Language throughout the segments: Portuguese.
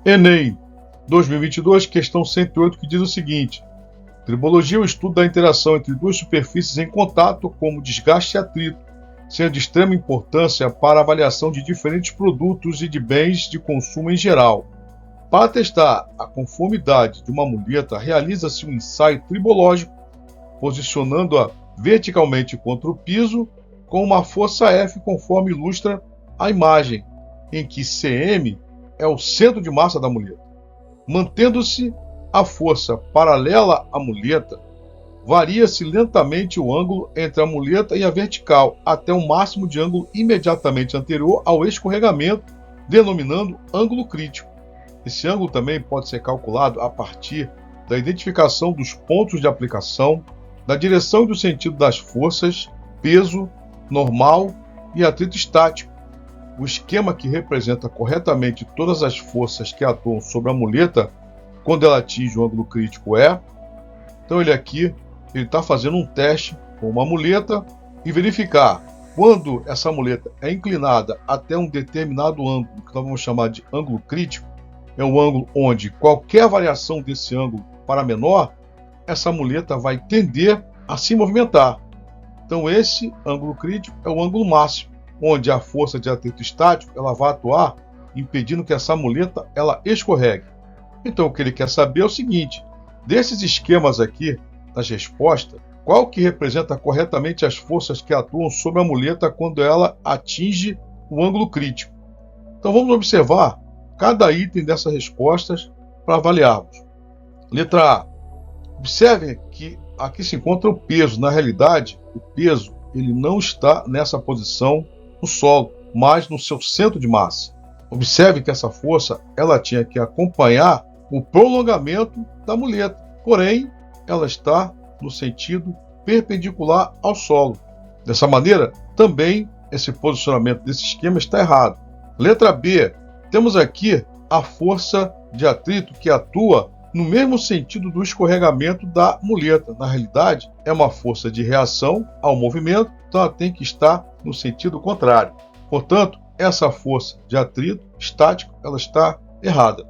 Enem 2022, questão 108, que diz o seguinte: tribologia é o estudo da interação entre duas superfícies em contato, como desgaste e atrito, sendo de extrema importância para a avaliação de diferentes produtos e de bens de consumo em geral. Para testar a conformidade de uma muleta, realiza-se um ensaio tribológico, posicionando-a verticalmente contra o piso, com uma força F, conforme ilustra a imagem, em que Cm é o centro de massa da muleta. Mantendo-se a força paralela à muleta, varia-se lentamente o ângulo entre a muleta e a vertical, até o máximo de ângulo imediatamente anterior ao escorregamento, denominando ângulo crítico. Esse ângulo também pode ser calculado a partir da identificação dos pontos de aplicação, da direção e do sentido das forças, peso, normal e atrito estático. O esquema que representa corretamente todas as forças que atuam sobre a muleta quando ela atinge o ângulo crítico é... Então ele está fazendo um teste com uma muleta e verificar quando essa muleta é inclinada até um determinado ângulo, que nós vamos chamar de ângulo crítico, é um ângulo onde qualquer variação desse ângulo para menor, essa muleta vai tender a se movimentar. Então esse ângulo crítico é o ângulo máximo, onde a força de atrito estático ela vai atuar impedindo que essa muleta ela escorregue. Então o que ele quer saber é o seguinte: desses esquemas aqui, das respostas, qual que representa corretamente as forças que atuam sobre a muleta quando ela atinge o ângulo crítico? Então vamos observar cada item dessas respostas para avaliarmos. Letra A. Observem que aqui se encontra o peso. Na realidade, o peso ele não está nessa posição no solo, mas no seu centro de massa. Observe que essa força ela tinha que acompanhar o prolongamento da muleta, porém ela está no sentido perpendicular ao solo. Dessa maneira, também esse posicionamento desse esquema está errado. Letra B. Temos aqui a força de atrito que atua no mesmo sentido do escorregamento da muleta. Na realidade, é uma força de reação ao movimento, então ela tem que estar no sentido contrário. Portanto, essa força de atrito estático ela está errada.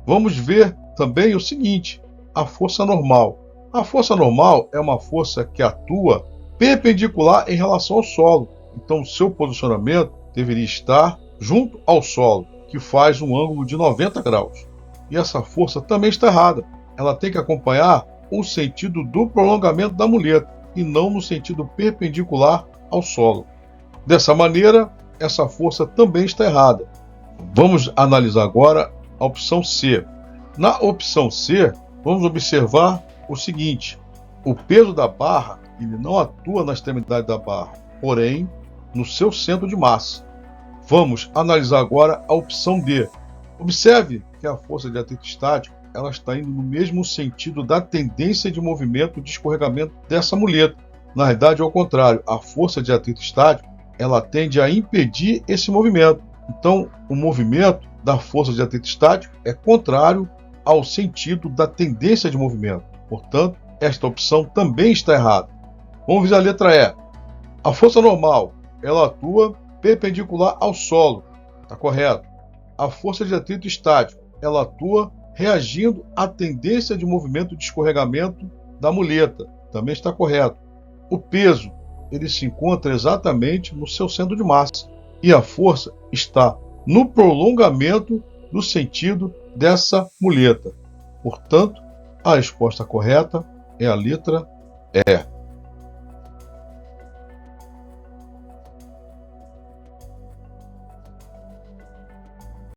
Vamos ver também o seguinte: a força normal. A força normal é uma força que atua perpendicular em relação ao solo. Então, o seu posicionamento deveria estar junto ao solo, que faz um ângulo de 90 graus. E essa força também está errada. Ela tem que acompanhar o sentido do prolongamento da muleta e não no sentido perpendicular ao solo. Dessa maneira, essa força também está errada. Vamos analisar agora a opção C. Na opção C, vamos observar o seguinte: o peso da barra ele não atua na extremidade da barra, porém no seu centro de massa. Vamos analisar agora a opção D. Observe que a força de atrito estático ela está indo no mesmo sentido da tendência de movimento de escorregamento dessa muleta. Na realidade, ao contrário, a força de atrito estático ela tende a impedir esse movimento. Então, o movimento da força de atrito estático é contrário ao sentido da tendência de movimento. Portanto, esta opção também está errada. Vamos ver a letra E. A força normal ela atua perpendicular ao solo. Está correto. A força de atrito estático ela atua reagindo à tendência de movimento de escorregamento da muleta. Também está correto. O peso ele se encontra exatamente no seu centro de massa. E a força está no prolongamento do sentido dessa muleta. Portanto, a resposta correta é a letra E.